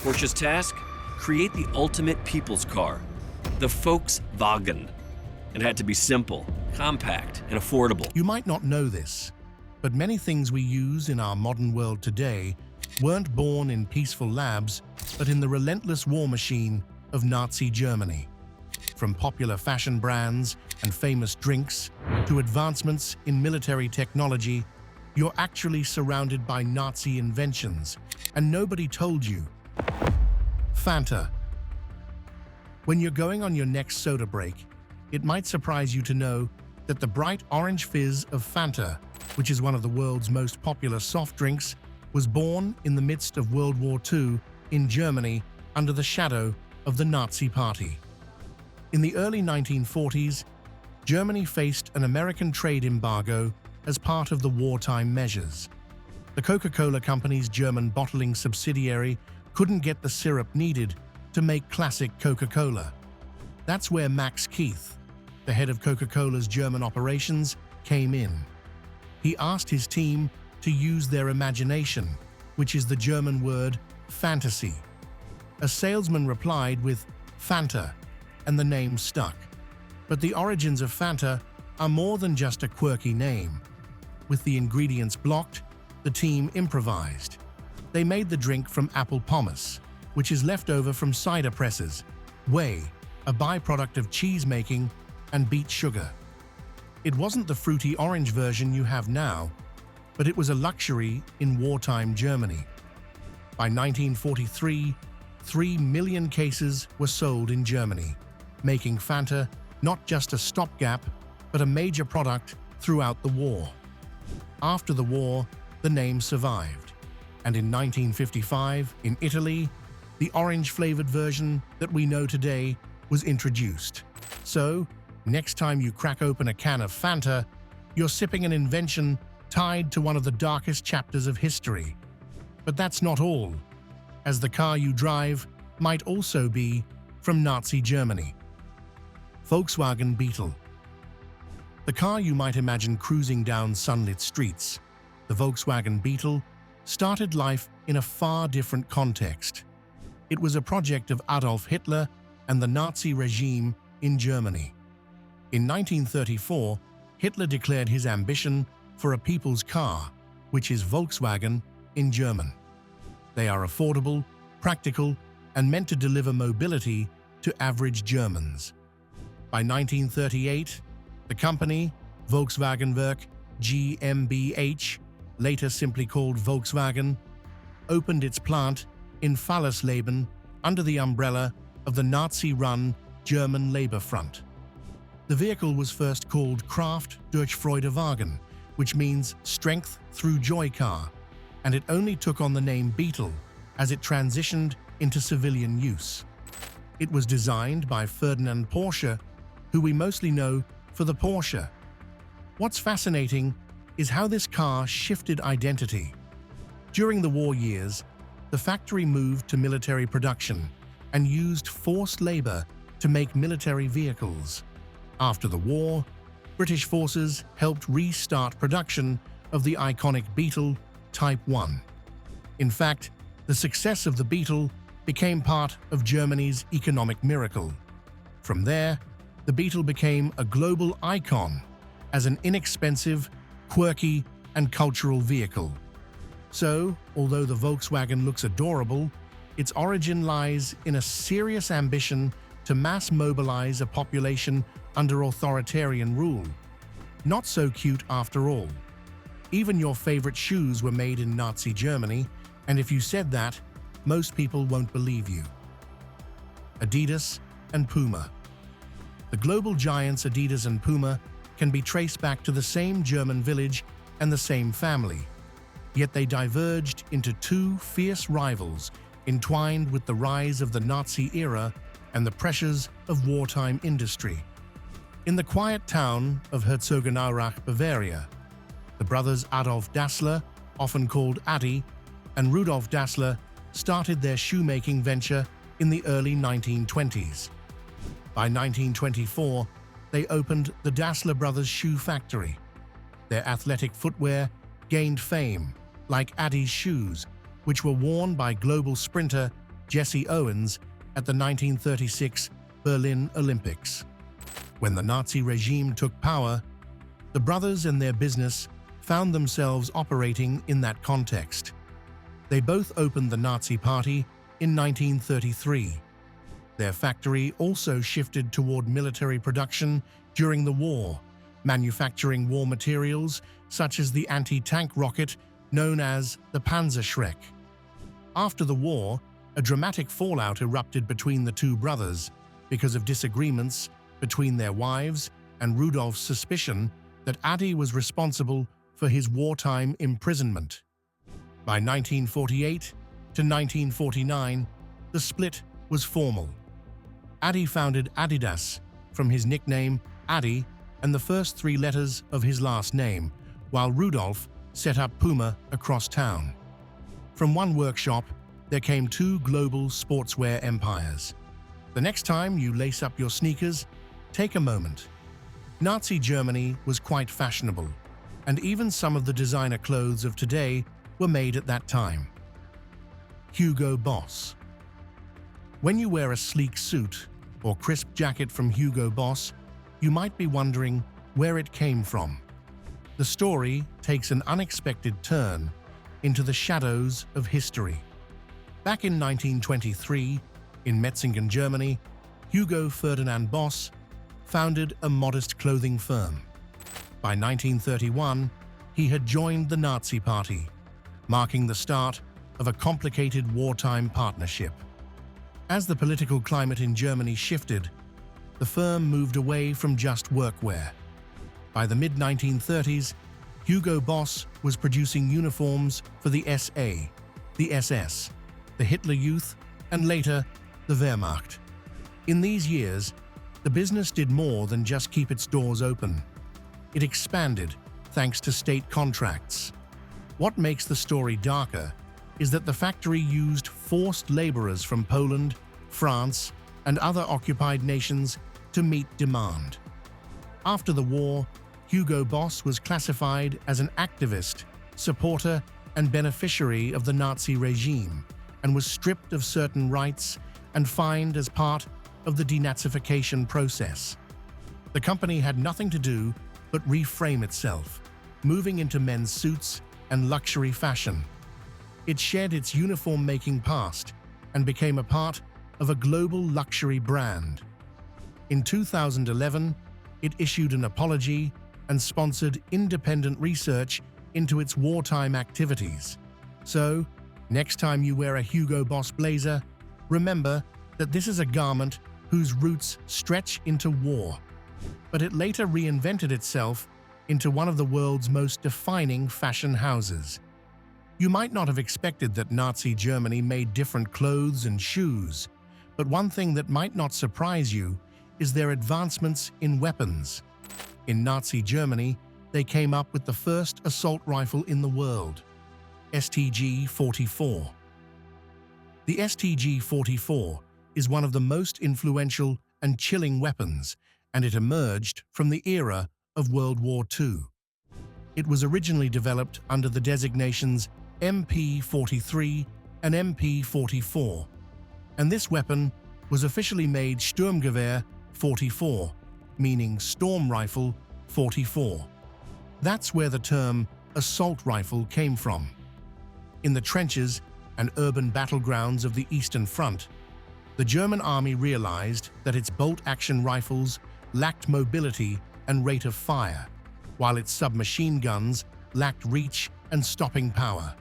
Porsche's task? Create the ultimate people's car, the Volkswagen. It had to be simple, compact, and affordable. You might not know this, but many things we use in our modern world today weren't born in peaceful labs, but in the relentless war machine of Nazi Germany. From popular fashion brands and famous drinks to advancements in military technology, you're actually surrounded by Nazi inventions, and nobody told you. Fanta. When you're going on your next soda break, it might surprise you to know that the bright orange fizz of Fanta, which is one of the world's most popular soft drinks, was born in the midst of World War II in Germany under the shadow of the Nazi Party. In the early 1940s, Germany faced an American trade embargo as part of the wartime measures. The Coca-Cola Company's German bottling subsidiary couldn't get the syrup needed to make classic Coca-Cola. That's where Max Keith, the head of Coca-Cola's German operations, came in. He asked his team to use their imagination, which is the German word fantasy. A salesman replied with Fanta, and the name stuck. But the origins of Fanta are more than just a quirky name. With the ingredients blocked, the team improvised. They made the drink from apple pomace, which is left over from cider presses, whey, a byproduct of cheese making, and beet sugar. It wasn't the fruity orange version you have now, but it was a luxury in wartime Germany. By 1943, 3 million cases were sold in Germany, making Fanta not just a stopgap, but a major product throughout the war. After the war, the name survived, and in 1955, in Italy, the orange-flavored version that we know today was introduced. So, next time you crack open a can of Fanta, you're sipping an invention tied to one of the darkest chapters of history. But that's not all, as the car you drive might also be from Nazi Germany. Volkswagen Beetle. The car you might imagine cruising down sunlit streets, the Volkswagen Beetle, started life in a far different context. It was a project of Adolf Hitler and the Nazi regime in Germany. In 1934, Hitler declared his ambition for a people's car, which is Volkswagen in German. They are affordable, practical, and meant to deliver mobility to average Germans. By 1938, the company, Volkswagenwerk GmbH, later simply called Volkswagen, opened its plant in Fallersleben under the umbrella of the Nazi-run German Labour Front. The vehicle was first called Kraft durch Freudewagen, which means strength through joy car, and it only took on the name Beetle as it transitioned into civilian use. It was designed by Ferdinand Porsche, who we mostly know for the Porsche. What's fascinating is how this car shifted identity. During the war years, the factory moved to military production and used forced labor to make military vehicles. After the war, British forces helped restart production of the iconic Beetle Type 1. In fact, the success of the Beetle became part of Germany's economic miracle. From there, the Beetle became a global icon as an inexpensive, quirky, and cultural vehicle. So, although the Volkswagen looks adorable, its origin lies in a serious ambition to mass mobilize a population under authoritarian rule. Not so cute after all. Even your favorite shoes were made in Nazi Germany, and if you said that, most people won't believe you. Adidas and Puma. The global giants Adidas and Puma can be traced back to the same German village and the same family. Yet they diverged into two fierce rivals entwined with the rise of the Nazi era and the pressures of wartime industry. In the quiet town of Herzogenaurach, Bavaria, the brothers Adolf Dassler, often called Adi, and Rudolf Dassler started their shoemaking venture in the early 1920s. By 1924, they opened the Dassler Brothers Shoe Factory. Their athletic footwear gained fame, like Adi's shoes, which were worn by global sprinter Jesse Owens at the 1936 Berlin Olympics. When the Nazi regime took power, the brothers and their business found themselves operating in that context. They both opened the Nazi Party in 1933. Their factory also shifted toward military production during the war, manufacturing war materials such as the anti-tank rocket known as the Panzerschreck. After the war, a dramatic fallout erupted between the two brothers because of disagreements between their wives and Rudolf's suspicion that Adi was responsible for his wartime imprisonment. By 1948 to 1949, the split was formal. Adi founded Adidas from his nickname Adi and the first three letters of his last name, while Rudolf set up Puma across town. From one workshop, there came two global sportswear empires. The next time you lace up your sneakers, take a moment. Nazi Germany was quite fashionable, and even some of the designer clothes of today were made at that time. Hugo Boss. When you wear a sleek suit or crisp jacket from Hugo Boss, you might be wondering where it came from. The story takes an unexpected turn into the shadows of history. Back in 1923, in Metzingen, Germany, Hugo Ferdinand Boss founded a modest clothing firm. By 1931, he had joined the Nazi Party, marking the start of a complicated wartime partnership. As the political climate in Germany shifted, the firm moved away from just workwear. By the mid-1930s, Hugo Boss was producing uniforms for the SA, the SS, the Hitler Youth, and later, the Wehrmacht. In these years, the business did more than just keep its doors open. It expanded thanks to state contracts. What makes the story darker is that the factory used forced laborers from Poland, France, and other occupied nations to meet demand. After the war, Hugo Boss was classified as an activist, supporter, and beneficiary of the Nazi regime, and was stripped of certain rights and fined as part of the denazification process. The company had nothing to do but reframe itself, moving into men's suits and luxury fashion. It shed its uniform-making past and became a part of a global luxury brand. In 2011, it issued an apology and sponsored independent research into its wartime activities. So, next time you wear a Hugo Boss blazer, remember that this is a garment whose roots stretch into war. But it later reinvented itself into one of the world's most defining fashion houses. You might not have expected that Nazi Germany made different clothes and shoes, but one thing that might not surprise you is their advancements in weapons. In Nazi Germany, they came up with the first assault rifle in the world, STG-44. The STG-44 is one of the most influential and chilling weapons, and it emerged from the era of World War II. It was originally developed under the designations MP-43 and MP-44, and this weapon was officially made Sturmgewehr 44, meaning Storm Rifle 44. That's where the term assault rifle came from. In the trenches and urban battlegrounds of the Eastern Front, the German army realized that its bolt-action rifles lacked mobility and rate of fire, while its submachine guns lacked reach and stopping power.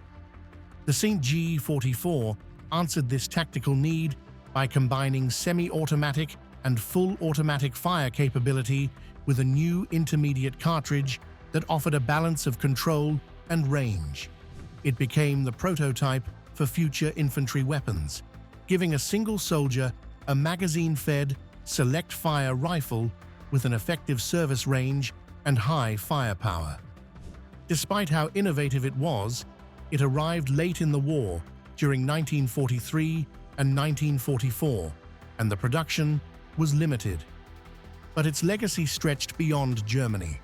The STG-44 answered this tactical need by combining semi-automatic and full automatic fire capability with a new intermediate cartridge that offered a balance of control and range. It became the prototype for future infantry weapons, giving a single soldier a magazine-fed, select-fire rifle with an effective service range and high firepower. Despite how innovative it was, it arrived late in the war during 1943 and 1944, and the production was limited. But its legacy stretched beyond Germany,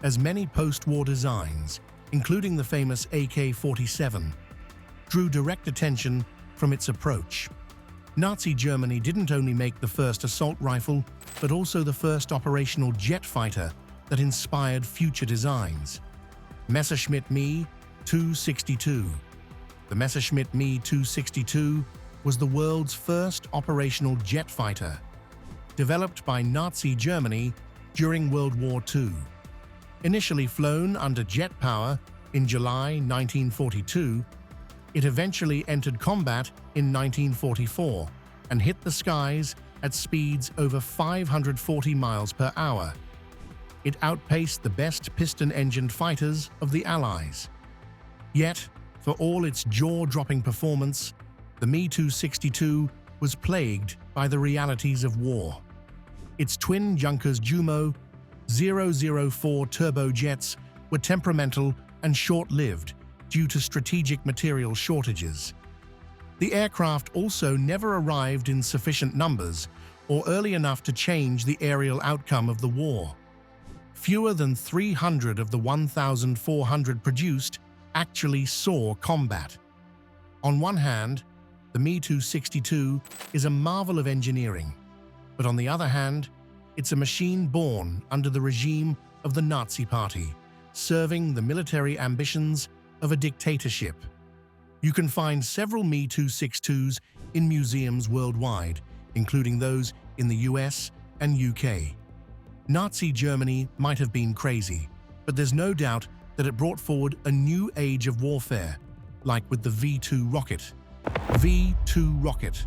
as many post-war designs, including the famous AK-47, drew direct attention from its approach. Nazi Germany didn't only make the first assault rifle, but also the first operational jet fighter that inspired future designs. Messerschmitt Me 262. The Messerschmitt Me 262 was the world's first operational jet fighter, developed by Nazi Germany during World War II. Initially flown under jet power in July 1942, it eventually entered combat in 1944 and hit the skies at speeds over 540 miles per hour. It outpaced the best piston-engined fighters of the Allies. Yet, for all its jaw-dropping performance, the Me-262 was plagued by the realities of war. Its twin Junkers Jumo 004 turbojets were temperamental and short-lived due to strategic material shortages. The aircraft also never arrived in sufficient numbers or early enough to change the aerial outcome of the war. Fewer than 300 of the 1,400 produced actually saw combat. On one hand, the Me-262 is a marvel of engineering, but on the other hand, it's a machine born under the regime of the Nazi Party, serving the military ambitions of a dictatorship. You can find several Me-262s in museums worldwide, including those in the US and UK. Nazi Germany might have been crazy, but there's no doubt that it brought forward a new age of warfare, like with the V-2 rocket. V-2 rocket.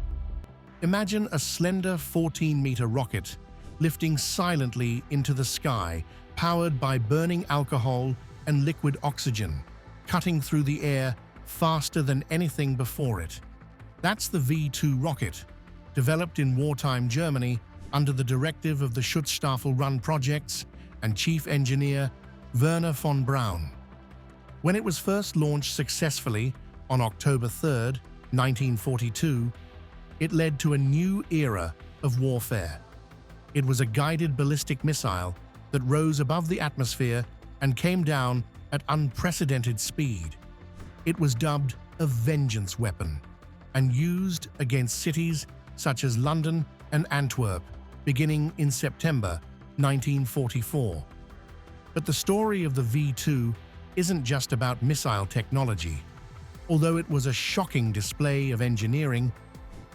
Imagine a slender 14-meter rocket lifting silently into the sky, powered by burning alcohol and liquid oxygen, cutting through the air faster than anything before it. That's the V-2 rocket, developed in wartime Germany under the directive of the Schutzstaffel Run projects and chief engineer Werner von Braun. When it was first launched successfully on October 3, 1942, it led to a new era of warfare. It was a guided ballistic missile that rose above the atmosphere and came down at unprecedented speed. It was dubbed a vengeance weapon and used against cities such as London and Antwerp beginning in September 1944. But the story of the V-2 isn't just about missile technology. Although it was a shocking display of engineering,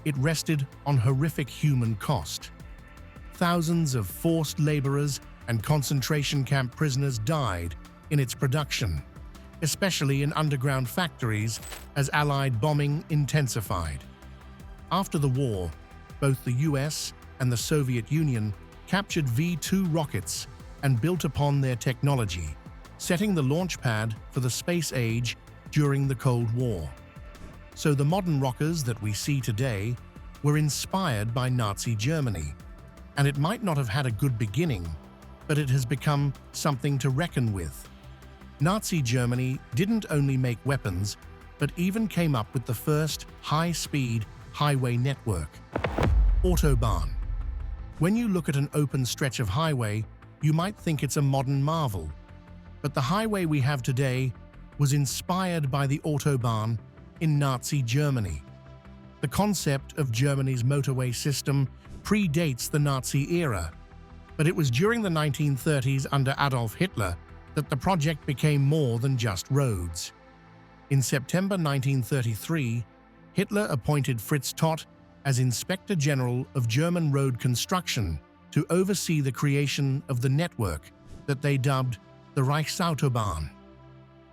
it rested on horrific human cost. Thousands of forced laborers and concentration camp prisoners died in its production, especially in underground factories as Allied bombing intensified. After the war, both the US and the Soviet Union captured V-2 rockets and built upon their technology, setting the launch pad for the space age during the Cold War. So the modern rockets that we see today were inspired by Nazi Germany, and it might not have had a good beginning, but it has become something to reckon with. Nazi Germany didn't only make weapons, but even came up with the first high-speed highway network. Autobahn. When you look at an open stretch of highway, you might think it's a modern marvel. But the highway we have today was inspired by the Autobahn in Nazi Germany. The concept of Germany's motorway system predates the Nazi era, but it was during the 1930s under Adolf Hitler that the project became more than just roads. In September 1933, Hitler appointed Fritz Todt as Inspector General of German road construction to oversee the creation of the network that they dubbed the Reichsautobahn.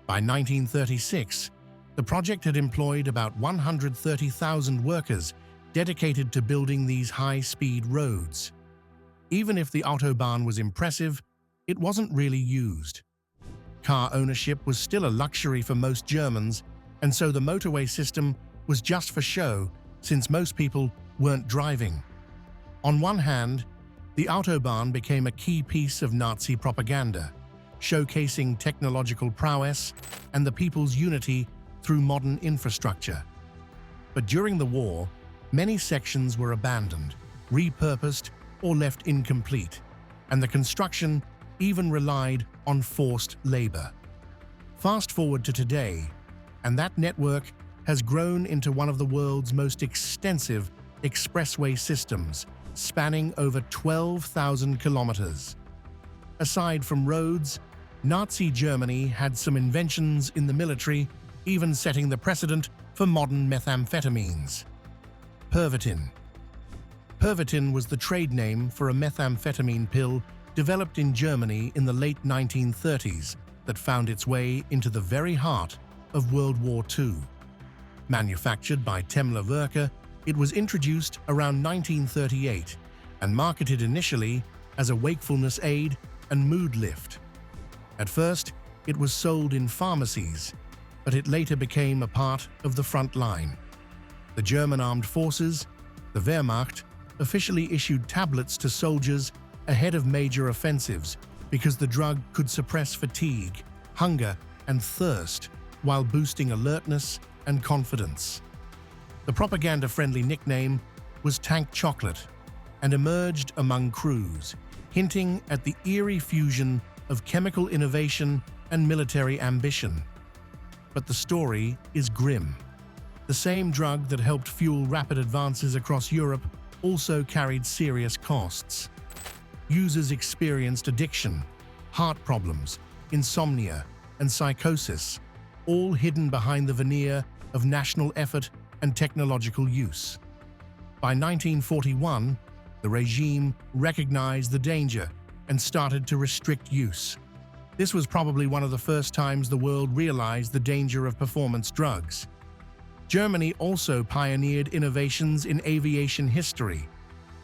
By 1936, the project had employed about 130,000 workers dedicated to building these high-speed roads. Even if the Autobahn was impressive, it wasn't really used. Car ownership was still a luxury for most Germans, and so the motorway system was just for show, since most people weren't driving. On one hand, the Autobahn became a key piece of Nazi propaganda, showcasing technological prowess and the people's unity through modern infrastructure. But during the war, many sections were abandoned, repurposed, or left incomplete, and the construction even relied on forced labor. Fast forward to today, and that network has grown into one of the world's most extensive expressway systems spanning over 12,000 kilometers. Aside from roads, Nazi Germany had some inventions in the military, even setting the precedent for modern methamphetamines. Pervitin. Pervitin was the trade name for a methamphetamine pill developed in Germany in the late 1930s that found its way into the very heart of World War II. Manufactured by Temmler-Werke, it was introduced around 1938 and marketed initially as a wakefulness aid and mood lift. At first, it was sold in pharmacies, but it later became a part of the front line. The German armed forces, the Wehrmacht, officially issued tablets to soldiers ahead of major offensives because the drug could suppress fatigue, hunger, and thirst while boosting alertness and confidence. The propaganda-friendly nickname was Tank Chocolate and emerged among crews, hinting at the eerie fusion of chemical innovation and military ambition. But the story is grim. The same drug that helped fuel rapid advances across Europe also carried serious costs. Users experienced addiction, heart problems, insomnia, and psychosis, all hidden behind the veneer of national effort and technological use. By 1941, the regime recognized the danger and started to restrict use. This was probably one of the first times the world realized the danger of performance drugs. Germany also pioneered innovations in aviation history.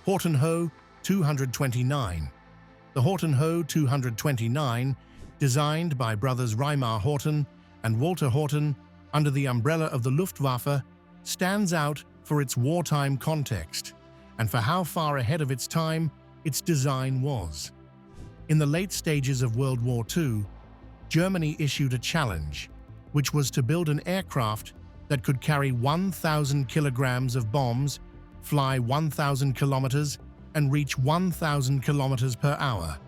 Horten-Ho 229. The Horten-Ho 229, designed by brothers Reimar Horten and Walter Horten under the umbrella of the Luftwaffe, stands out for its wartime context and for how far ahead of its time its design was. In the late stages of World War II, Germany issued a challenge, which was to build an aircraft that could carry 1,000 kilograms of bombs, fly 1,000 kilometers, and reach 1,000 kilometers per hour.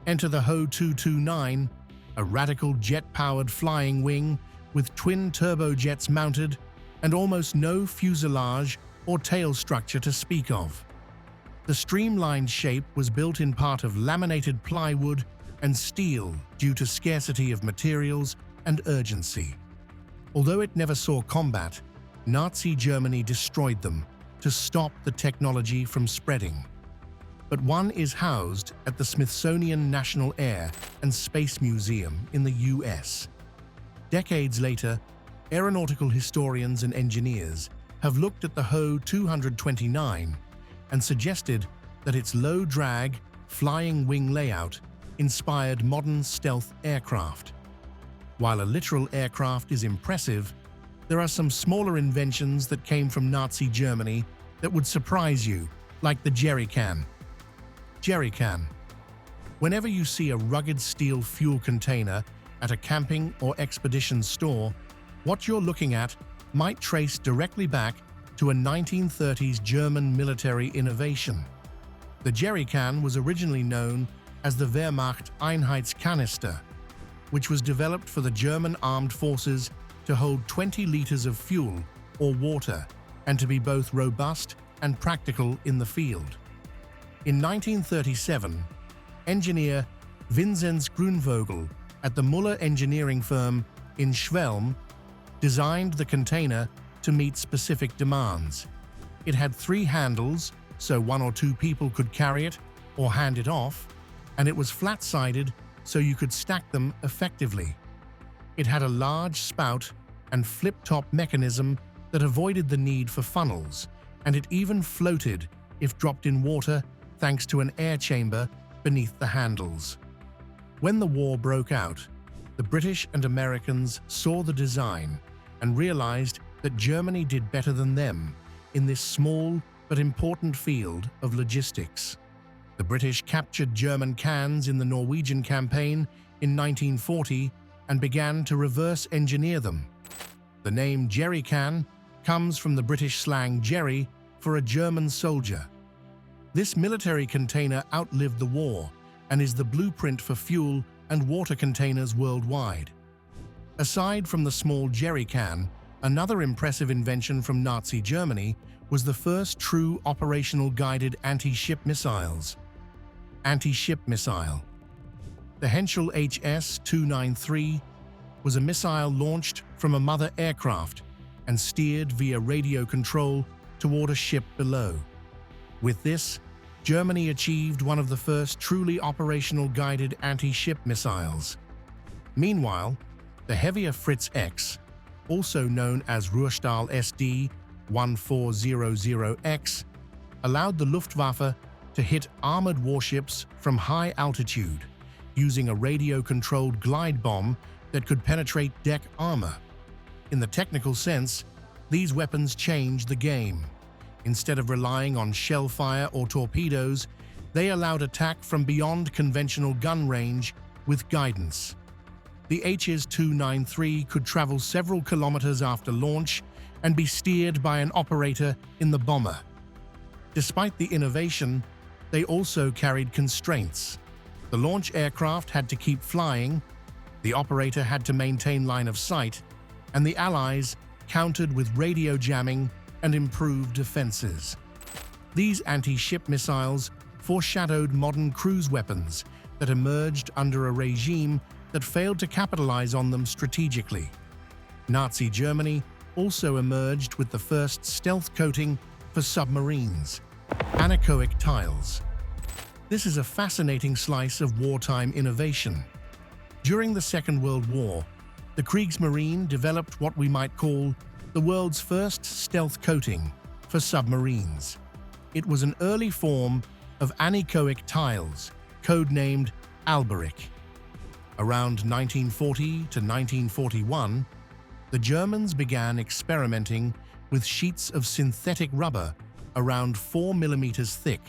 Enter the Ho 229, a radical jet-powered flying wing with twin turbojets mounted and almost no fuselage or tail structure to speak of. The streamlined shape was built in part of laminated plywood and steel due to scarcity of materials and urgency. Although it never saw combat, Nazi Germany destroyed them to stop the technology from spreading. But one is housed at the Smithsonian National Air and Space Museum in the US. Decades later, aeronautical historians and engineers have looked at the Ho 229 and suggested that its low-drag, flying wing layout inspired modern stealth aircraft. While a literal aircraft is impressive, there are some smaller inventions that came from Nazi Germany that would surprise you, like the jerry can. Jerry can. Whenever you see a rugged steel fuel container at a camping or expedition store, what you're looking at might trace directly back to a 1930s German military innovation. The jerry can was originally known as the Wehrmacht Einheitskanister, which was developed for the German armed forces to hold 20 liters of fuel or water and to be both robust and practical in the field. In 1937, engineer Vinzenz Grunvogel at the Muller engineering firm in Schwelm designed the container to meet specific demands. It had 3 handles, so 1 or 2 people could carry it or hand it off, and it was flat-sided so you could stack them effectively. It had a large spout and flip-top mechanism that avoided the need for funnels, and it even floated if dropped in water thanks to an air chamber beneath the handles. When the war broke out, the British and Americans saw the design and realized that Germany did better than them in this small but important field of logistics. The British captured German cans in the Norwegian campaign in 1940 and began to reverse engineer them. The name jerry can comes from the British slang jerry for a German soldier. This military container outlived the war and is the blueprint for fuel and water containers worldwide. Aside from the small jerry can, Another impressive invention from Nazi Germany was the first true operational guided anti-ship missiles. Anti-ship missile. The Henschel HS-293 was a missile launched from a mother aircraft and steered via radio control toward a ship below. With this, Germany achieved one of the first truly operational guided anti-ship missiles. Meanwhile, the heavier Fritz X, also known as Ruhrstahl SD-1400X, allowed the Luftwaffe to hit armored warships from high altitude using a radio-controlled glide bomb that could penetrate deck armor. In the technical sense, these weapons changed the game. Instead of relying on shell fire or torpedoes, they allowed attack from beyond conventional gun range with guidance. The HS-293 could travel several kilometers after launch and be steered by an operator in the bomber. Despite the innovation, they also carried constraints. The launch aircraft had to keep flying, the operator had to maintain line of sight, and the Allies countered with radio jamming and improved defenses. These anti-ship missiles foreshadowed modern cruise weapons that emerged under a regime that failed to capitalize on them strategically. Nazi Germany also emerged with the first stealth coating for submarines, anechoic tiles. This is a fascinating slice of wartime innovation. During the Second World War, the Kriegsmarine developed what we might call the world's first stealth coating for submarines. It was an early form of anechoic tiles, codenamed Alberic. Around 1940 to 1941, the Germans began experimenting with sheets of synthetic rubber around 4 millimeters thick,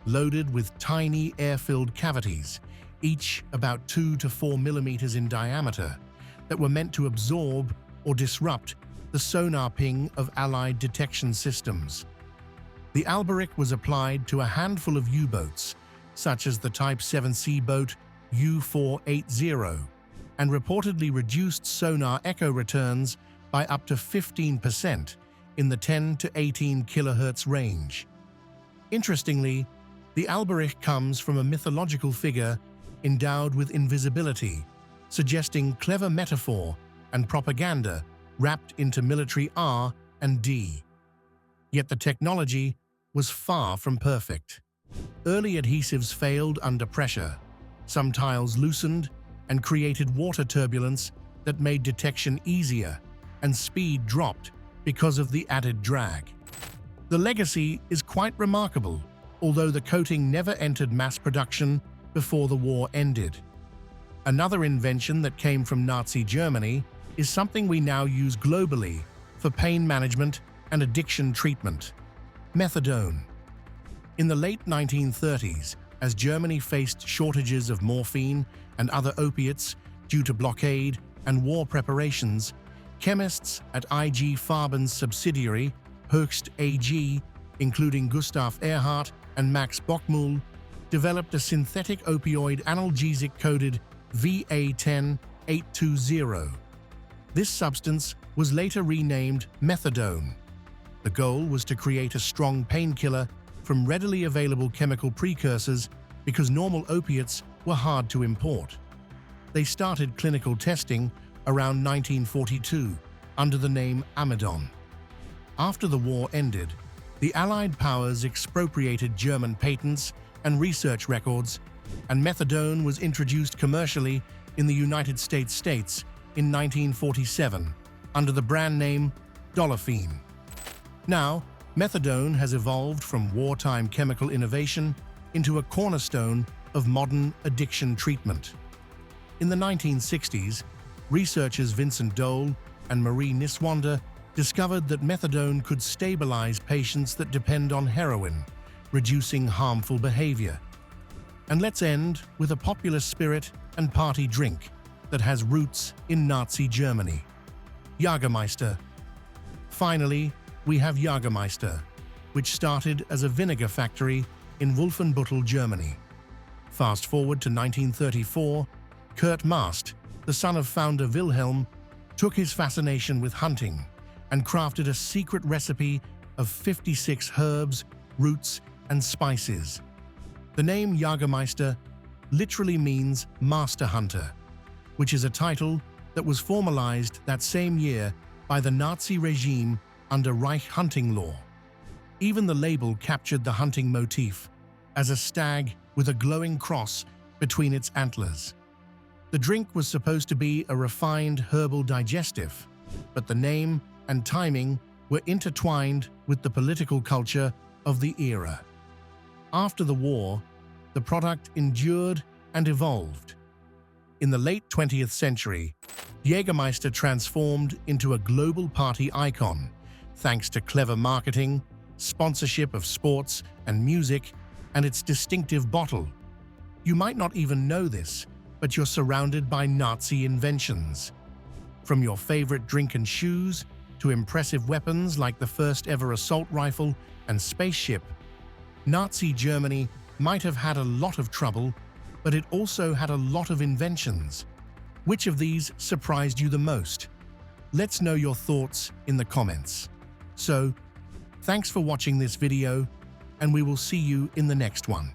loaded with tiny air-filled cavities, each about 2 to 4 millimeters in diameter, that were meant to absorb or disrupt the sonar ping of Allied detection systems. The Alberic was applied to a handful of U-boats, such as the Type 7C boat U-480, and reportedly reduced sonar echo returns by up to 15% in the 10 to 18 kHz range. Interestingly, the Alberic comes from a mythological figure endowed with invisibility, suggesting clever metaphor and propaganda wrapped into military R&D. Yet the technology was far from perfect. Early adhesives failed under pressure. Some tiles loosened and created water turbulence that made detection easier, and speed dropped because of the added drag. The legacy is quite remarkable, although the coating never entered mass production before the war ended. Another invention that came from Nazi Germany is something we now use globally for pain management and addiction treatment: methadone. In the late 1930s, as Germany faced shortages of morphine and other opiates due to blockade and war preparations, chemists at IG Farben's subsidiary, Höchst AG, including Gustav Erhard and Max Bockmuhl, developed a synthetic opioid analgesic coded VA-10-820. This substance was later renamed methadone. The goal was to create a strong painkiller from readily available chemical precursors because normal opiates were hard to import. They started clinical testing around 1942 under the name Amidon. After the war ended, the Allied powers expropriated German patents and research records, and methadone was introduced commercially in the United States in 1947 under the brand name Dolafine. Now, methadone has evolved from wartime chemical innovation into a cornerstone of modern addiction treatment. In the 1960s, researchers Vincent Dole and Marie Niswander discovered that methadone could stabilize patients that depend on heroin, reducing harmful behavior. And let's end with a popular spirit and party drink that has roots in Nazi Germany: Jägermeister. Finally, we have Jägermeister, which started as a vinegar factory in Wolfenbüttel, Germany. Fast forward to 1934, Kurt Mast, the son of founder Wilhelm, took his fascination with hunting and crafted a secret recipe of 56 herbs, roots, and spices. The name Jägermeister literally means master hunter, which is a title that was formalized that same year by the Nazi regime under Reich hunting law. Even the label captured the hunting motif as a stag with a glowing cross between its antlers. The drink was supposed to be a refined herbal digestive, but the name and timing were intertwined with the political culture of the era. After the war, the product endured and evolved. In the late 20th century, Jägermeister transformed into a global party icon thanks to clever marketing, sponsorship of sports and music, and its distinctive bottle. You might not even know this, but you're surrounded by Nazi inventions. From your favorite drink and shoes to impressive weapons like the first ever assault rifle and spaceship, Nazi Germany might have had a lot of trouble, but it also had a lot of inventions. Which of these surprised you the most? Let's know your thoughts in the comments. So, thanks for watching this video, and we will see you in the next one.